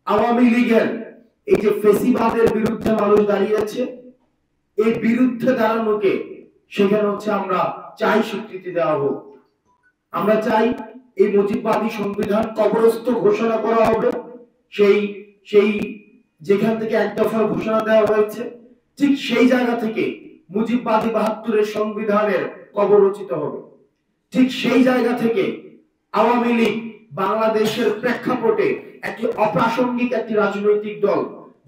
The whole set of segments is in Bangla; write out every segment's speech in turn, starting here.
আওয়ামী লীগের এই যে ফেসিবাদের বিরুদ্ধে মানুষ দাঁড়িয়েছে, এই বিরুদ্ধে দাঁড়ানোকে সেখানে হচ্ছে আমরা চাই স্বীকৃতি দেওয়া হোক। আমরা চাই এই মুজিববাদী সংবিধান কবরস্থ ঘোষণা করা হবে। সেই সেই যেখান থেকে এক দফা ঘোষণা দেওয়া হয়েছে, ঠিক সেই জায়গা থেকে মুজিববাদী ৭২-এর সংবিধানের কবর রচিত হবে। ঠিক সেই জায়গা থেকে আওয়ামী লীগ বাংলাদেশের প্রেক্ষাপটে একটি অপ্রাসঙ্গিক একটি রাজনৈতিক দল,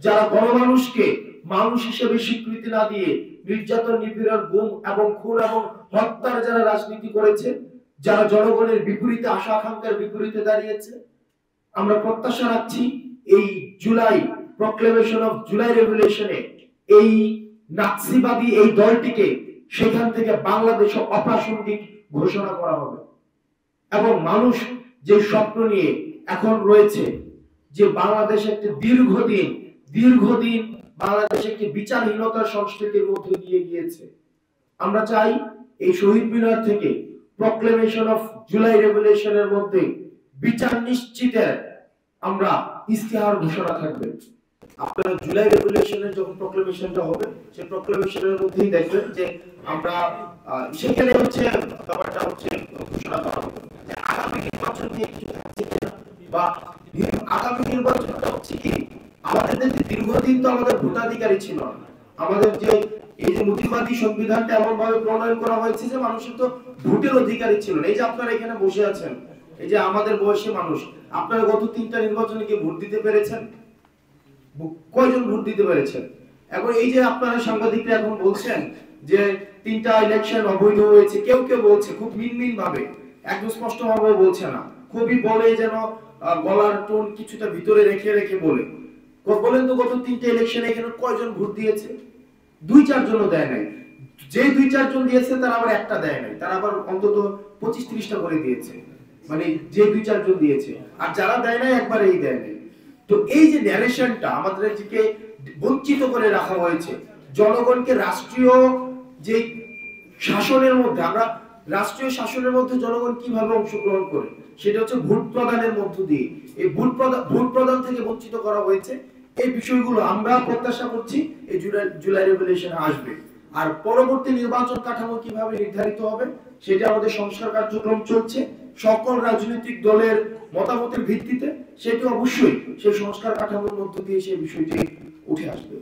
যারা গণমানুষকে মানুষ হিসেবে স্বীকৃতি না দিয়ে নির্যাতন, নিপীড়ন, গুম এবং খুন এবং হত্যার যারা রাজনীতি করেছে, যারা জনগণের বিপরীতে, আশা আকাঙ্ক্ষার বিপরীতে দাঁড়িয়েছে, আমরা প্রত্যাশা রাখছি এই জুলাই প্রক্লেমেশন অফ জুলাই রেভলিউশনে এই নাৎসিবাদী এই দলটিকে সেখান থেকে বাংলাদেশে অপ্রাসঙ্গিক ঘোষণা করা হবে। এবং মানুষ যে স্বপ্ন নিয়ে এখন রয়েছে যে বাংলাদেশ একটি দীর্ঘদিন বাংলাদেশ একটি বিচারহীনতার সংস্কৃতির মধ্যে দিয়ে গিয়েছে, আমরা চাই এই শহীদ মিনার থেকে প্রক্লেমেশন অফ জুলাই রেভলিউশনের মধ্যে বিচার নিশ্চিতের আমরা ইস্তেহার ঘোষণা থাকবে। আপনারা জুলাই রেভলিউশনের যখন প্রক্লেমেশনটা হবে, সেই প্রক্লেমেশনের মধ্যেই দেখবেন যে আমরা সেখানে হচ্ছে ব্যাপারটা হচ্ছে ঘোষণা করা হবে যে আগামী নির্বাচন নিয়ে কিছু থাকছে কিনা, বা আগামী নির্বাচনটা হচ্ছে কি আমাদের দেশে দীর্ঘদিন তো আমাদের ভোটাধিকারী ছিল না। আমাদের যে এই যে মুজিববাদী সংবিধানটা এমন ভাবে প্রণয়ন করা হয়েছে যে মানুষের তো ভোটের অধিকারী ছিল না। এই যে আপনারা এখানে বসে আছেন, এই যে আমাদের বয়সী মানুষ, আপনারা গত 3টা নির্বাচনে কি ভোট দিতে পেরেছেন? কয়জন ভোট দিতে পেরেছেন? এখন এই যে আপনারা সাংবাদিকরা এখন বলছেন যে 3টা ইলেকশন অবৈধ হয়েছে, কেউ কেউ বলছে খুব মিনমিন ভাবে, একদম স্পষ্ট ভাবে বলছে না, খুবই বলে যেন গলার টোন কিছুটা ভিতরে রেখে রেখে বলেন তো গত 3টা ইলেকশনে এখানে কয়জন ভোট দিয়েছে? 2-4 জনও দেয় নাই। যে 2-4 জন দিয়েছে তারা আবার একটা দেয় নাই, তারা আবার অন্তত 25-30টা করে দিয়েছে, মানে যে 2-4 জন দিয়েছে। আর যারা দেয় নাই একবারেই দেয় নাই। তো এই যে ন্যারেশনটা আমাদেরকে বঞ্চিত করে রাখা হয়েছে, জনগণকে রাষ্ট্রীয় যে শাসনের মধ্যে, আমরা রাষ্ট্রীয় শাসনের মধ্যে জনগণ কিভাবে অংশগ্রহণ করে সেটা হচ্ছে ভোট প্রদানের মধ্য দিয়ে, এই ভোট প্রদান থেকে বঞ্চিত করা হয়েছে। এই বিষয়গুলো আমরা প্রত্যাশা করছি এই জুলাই রেভলিউশনে আসবে। আর পরবর্তী নির্বাচন কাঠামো কিভাবে নির্ধারিত হবে সেটা আমাদের সংস্কার কার্যক্রম চলছে, সকল রাজনৈতিক দলের মতামতের ভিত্তিতে সেটি অবশ্যই সেই সংস্কার কাঠামোর মধ্য দিয়ে সেই বিষয়টি উঠে আসবে।